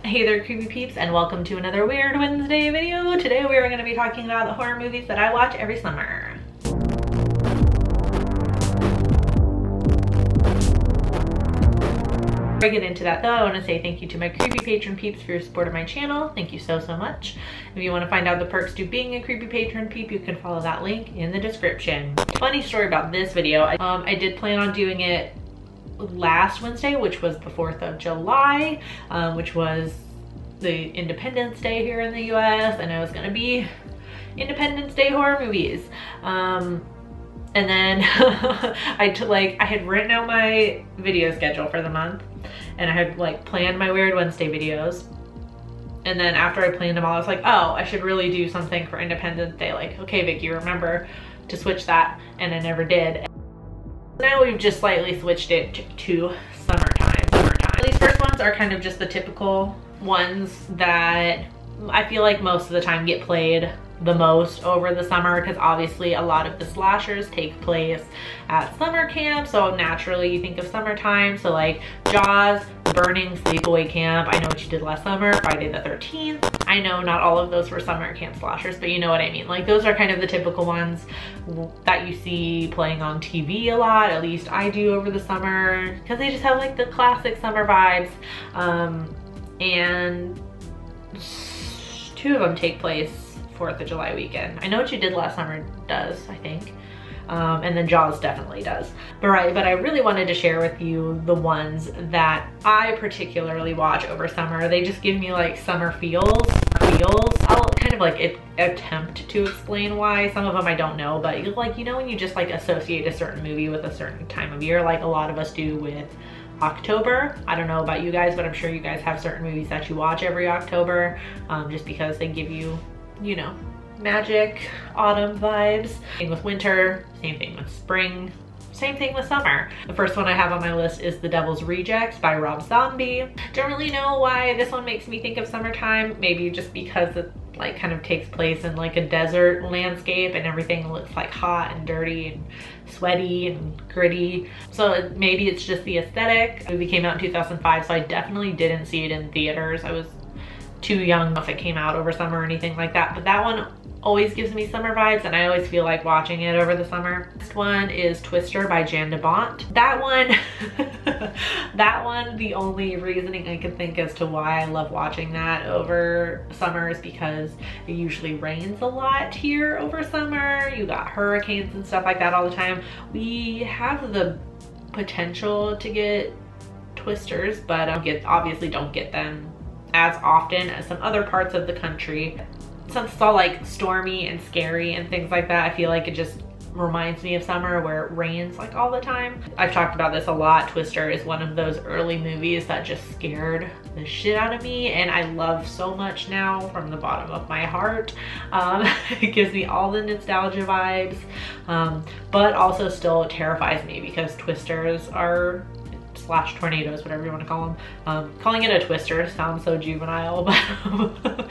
Hey there, creepy peeps, and welcome to another Weird Wednesday video. Today we are going to be talking about the horror movies that I watch every summer. Before I get into that though, I want to say thank you to my creepy patron peeps for your support of my channel. Thank you so much. If you want to find out the perks to being a creepy patron peep, you can follow that link in the description. Funny story about this video, I did plan on doing it last Wednesday, which was the 4th of July, which was the Independence Day here in the US, and it was gonna be Independence Day horror movies. And then I had written out my video schedule for the month, and I had like planned my Weird Wednesday videos. And then after I planned them all, I was like, oh, I should really do something for Independence Day. Like, okay, Vicky, remember to switch that, and I never did. Now we've just slightly switched it to summertime. These first ones are kind of just the typical ones that I feel like most of the time get played the most over the summer, because obviously a lot of the slashers take place at summer camp, so naturally you think of summertime. So like Jaws, Burning, Sleepaway Camp, I Know What You Did Last Summer, Friday the 13th. I know not all of those were summer camp slashers, but you know what I mean. Like those are kind of the typical ones that you see playing on TV a lot, at least I do over the summer, because they just have like the classic summer vibes. And two of them take place 4th of July weekend. I Know What You Did Last Summer does, I think. And then Jaws definitely does. But I really wanted to share with you the ones that I particularly watch over summer. They just give me like summer feels. I'll kind of like attempt to explain why. Some of them I don't know, but like, you know, when you just like associate a certain movie with a certain time of year, like a lot of us do with October. I don't know about you guys, but I'm sure you guys have certain movies that you watch every October, just because they give you, you know, magic autumn vibes. Same thing with winter, same thing with spring, same thing with summer. The first one I have on my list is The Devil's Rejects by Rob Zombie. Don't really know why this one makes me think of summertime. Maybe just because it like kind of takes place in like a desert landscape and everything looks like hot and dirty and sweaty and gritty. So maybe it's just the aesthetic. The movie came out in 2005, so I definitely didn't see it in theaters. I was too young if it came out over summer or anything like that, but that one always gives me summer vibes, and I always feel like watching it over the summer. Next one is Twister by Jan de Bont. That one, the only reasoning I can think as to why I love watching that over summer is because it usually rains a lot here over summer. You got hurricanes and stuff like that all the time. We have the potential to get twisters, but obviously don't get them as often as some other parts of the country. Since it's all like stormy and scary and things like that, I feel like it just reminds me of summer where it rains like all the time. I've talked about this a lot. Twister is one of those early movies that just scared the shit out of me, and I love so much now from the bottom of my heart. It gives me all the nostalgia vibes, but also still terrifies me because twisters are slash tornadoes, whatever you want to call them. Calling it a twister sounds so juvenile, but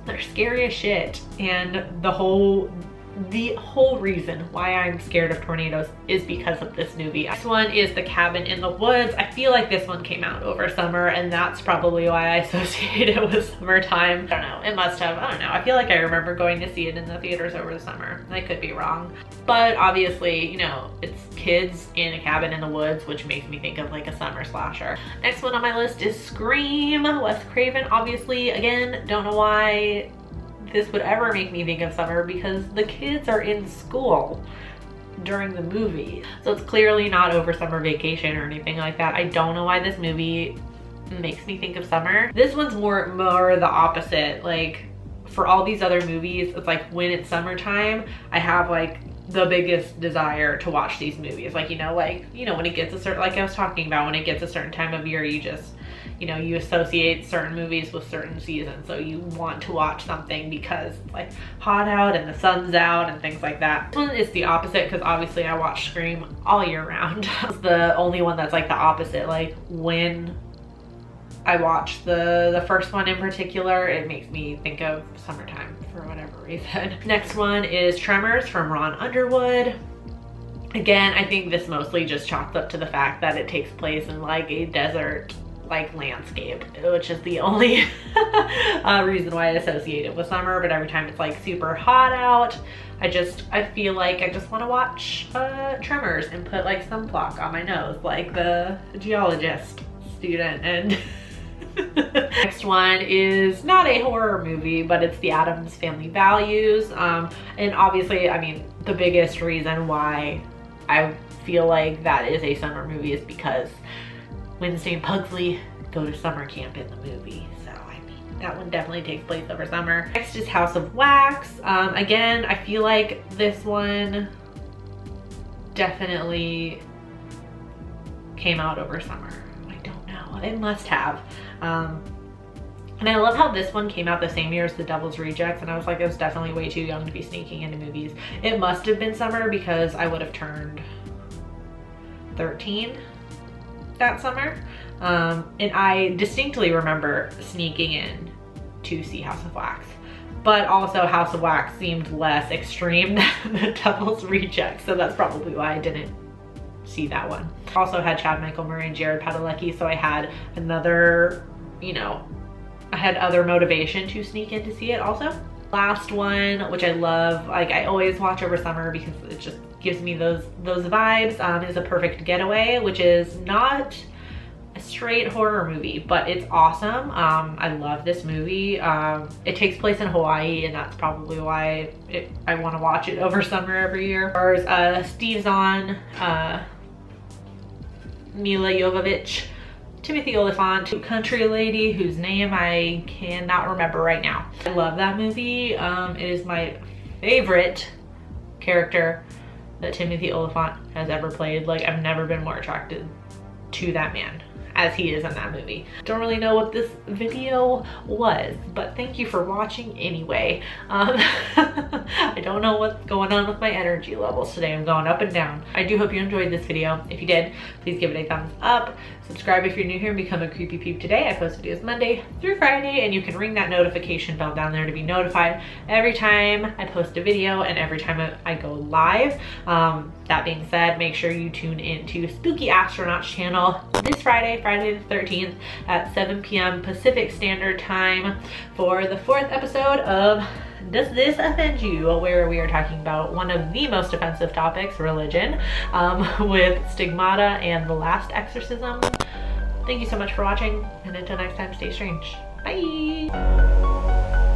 they're scary as shit. And the whole reason why I'm scared of tornadoes is because of this movie. This one is The Cabin in the Woods. I feel like this one came out over summer, and that's probably why I associate it with summertime. I don't know, it must have, I don't know. I feel like I remember going to see it in the theaters over the summer. I could be wrong. But obviously, you know, it's kids in a cabin in the woods, which makes me think of like a summer slasher. Next one on my list is Scream, Wes Craven. Obviously, again, don't know why this would ever make me think of summer, because the kids are in school during the movie. So it's clearly not over summer vacation or anything like that. I don't know why this movie makes me think of summer. This one's more the opposite. Like for all these other movies, it's like when it's summertime, I have like the biggest desire to watch these movies. Like, you know, when it gets a certain, like I was talking about, when it gets a certain time of year, you just, you know, you associate certain movies with certain seasons. So you want to watch something because it's like hot out and the sun's out and things like that. This one is the opposite, because obviously I watch Scream all year round. It's the only one that's like the opposite. Like when I watch the first one in particular, it makes me think of summertime for whatever reason. Next one is Tremors from Ron Underwood. Again, I think this mostly just chalks up to the fact that it takes place in like a desert like landscape, which is the only reason why I associate it with summer. But every time it's like super hot out, I feel like I just want to watch Tremors and put like sunblock on my nose like the geologist student. And next one is not a horror movie, but it's the Addams Family Values. And obviously, I mean, the biggest reason why I feel like that is a summer movie is because Wednesday and Pugsley go to summer camp in the movie. So, I mean, that one definitely takes place over summer. Next is House of Wax. Again, I feel like this one definitely came out over summer. I don't know, it must have. And I love how this one came out the same year as The Devil's Rejects, and I was like, I was definitely way too young to be sneaking into movies. It must have been summer because I would have turned 13 that summer. And I distinctly remember sneaking in to see House of Wax. But also House of Wax seemed less extreme than The Devil's Rejects, so that's probably why I didn't see that one. Also had Chad Michael Murray and Jared Padalecki, so I had another, you know, I had other motivation to sneak in to see it also. Last one, which I love, like I always watch over summer because it just gives me those vibes, is A Perfect Getaway, which is not a straight horror movie, but it's awesome. I love this movie. It takes place in Hawaii, and that's probably why I want to watch it over summer every year. Stars Steve Zahn, Mila Jovovich, Timothy Olyphant, country lady whose name I cannot remember right now. I love that movie. It is my favorite character that Timothy Olyphant has ever played. Like, I've never been more attracted to that man as he is in that movie. Don't really know what this video was, but thank you for watching anyway. I don't know what's going on with my energy levels today. I'm going up and down. I do hope you enjoyed this video. If you did, please give it a thumbs up. Subscribe if you're new here and become a Creepy Peep today. I post videos Monday through Friday, and you can ring that notification bell down there to be notified every time I post a video and every time I go live. That being said, make sure you tune into Spooky Astronauts channel this Friday, Friday the 13th at 7 p.m. Pacific Standard Time for the 4th episode of Does This Offend You? Where we are talking about one of the most offensive topics, religion, with Stigmata and The Last Exorcism. Thank you so much for watching, and until next time, stay strange. Bye!